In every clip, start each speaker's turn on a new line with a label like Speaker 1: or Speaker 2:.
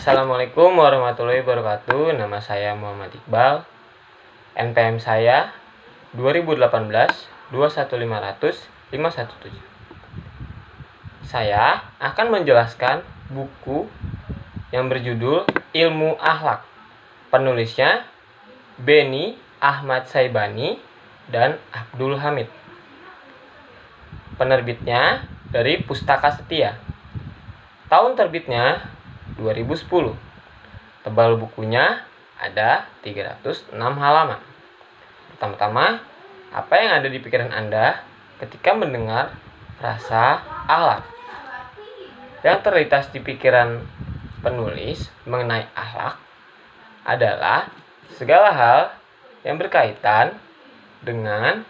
Speaker 1: Assalamualaikum warahmatullahi wabarakatuh. Nama saya Muhammad Iqbal. NPM saya 2018 21500 517. Saya akan menjelaskan buku yang berjudul Ilmu Akhlak. Penulisnya Beni Ahmad Saibani dan Abdul Hamid. Penerbitnya dari Pustaka Setia. Tahun terbitnya 2010. Tebal bukunya ada 306 halaman. Pertama-tama, apa yang ada di pikiran Anda ketika mendengar frasa akhlak? Yang terlintas di pikiran penulis mengenai akhlak adalah segala hal yang berkaitan dengan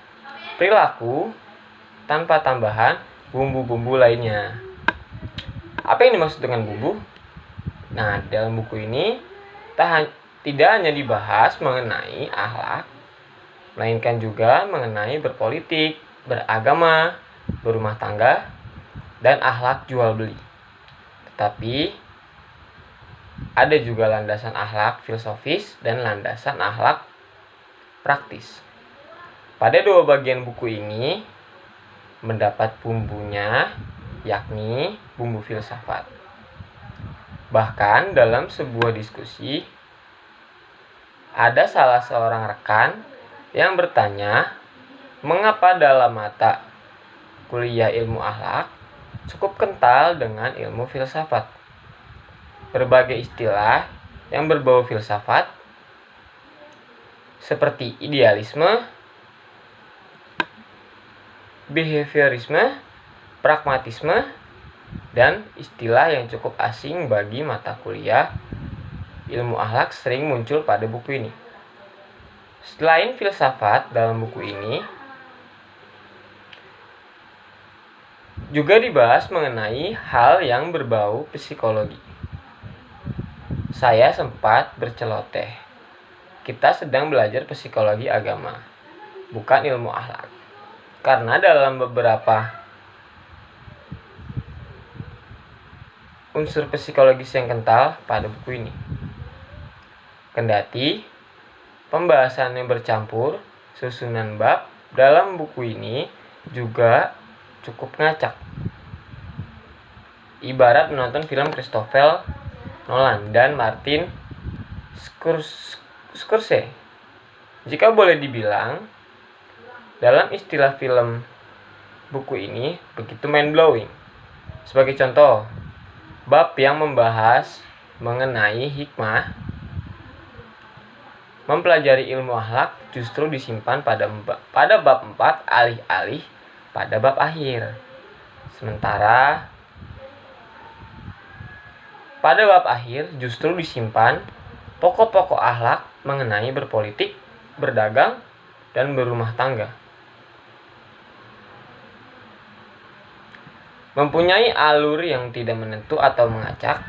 Speaker 1: perilaku tanpa tambahan bumbu-bumbu lainnya. Apa yang dimaksud dengan bumbu? Nah, dalam buku ini tidak hanya dibahas mengenai akhlak, melainkan juga mengenai berpolitik, beragama, berumah tangga, dan akhlak jual beli. Tetapi ada juga landasan akhlak filosofis dan landasan akhlak praktis. Pada dua bagian buku ini mendapat bumbunya, yakni bumbu filsafat. Bahkan dalam sebuah diskusi, ada salah seorang rekan yang bertanya, mengapa dalam mata kuliah ilmu akhlak cukup kental dengan ilmu filsafat? Berbagai istilah yang berbau filsafat seperti idealisme, behaviorisme, pragmatisme, dan istilah yang cukup asing bagi mata kuliah ilmu akhlak sering muncul pada buku ini. Selain filsafat, dalam buku ini juga dibahas mengenai hal yang berbau psikologi. Saya sempat berceloteh, kita sedang belajar psikologi agama, bukan ilmu akhlak. Karena dalam beberapa unsur psikologis yang kental pada buku ini. Kendati pembahasannya bercampur, susunan bab dalam buku ini juga cukup ngacak. Ibarat menonton film Christopher Nolan dan Martin Scorsese. Jika boleh dibilang, dalam istilah film, buku ini begitu mind-blowing. Sebagai contoh, bab yang membahas mengenai hikmah mempelajari ilmu akhlak justru disimpan pada bab 4 alih-alih pada bab akhir. Sementara pada bab akhir justru disimpan pokok-pokok akhlak mengenai berpolitik, berdagang, dan berumah tangga. Mempunyai alur yang tidak menentu atau mengacak,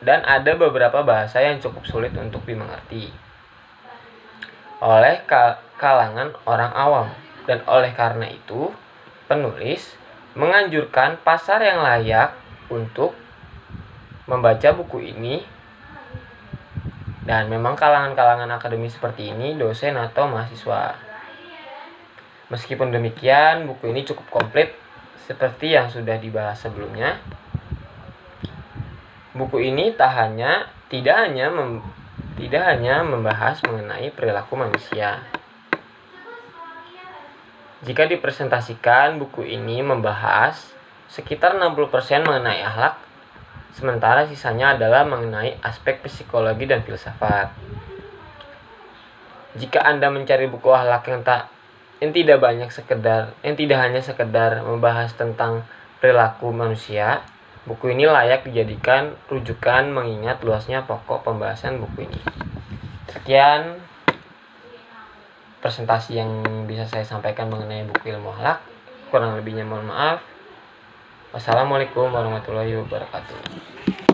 Speaker 1: dan ada beberapa bahasa yang cukup sulit untuk dimengerti oleh kalangan orang awam. Dan oleh karena itu, penulis menganjurkan pasar yang layak untuk membaca buku ini. Dan memang kalangan-kalangan akademis seperti ini, dosen atau mahasiswa. Meskipun demikian, buku ini cukup komplit seperti yang sudah dibahas sebelumnya. Buku ini tidak hanya membahas mengenai perilaku manusia. Jika dipresentasikan, buku ini membahas sekitar 60% mengenai akhlak, sementara sisanya adalah mengenai aspek psikologi dan filsafat. Jika Anda mencari buku akhlak yang tidak hanya sekedar membahas tentang perilaku manusia, buku ini layak dijadikan rujukan mengingat luasnya pokok pembahasan buku ini. Sekian presentasi yang bisa saya sampaikan mengenai buku ilmu akhlak. Kurang lebihnya mohon maaf. Wassalamualaikum warahmatullahi wabarakatuh.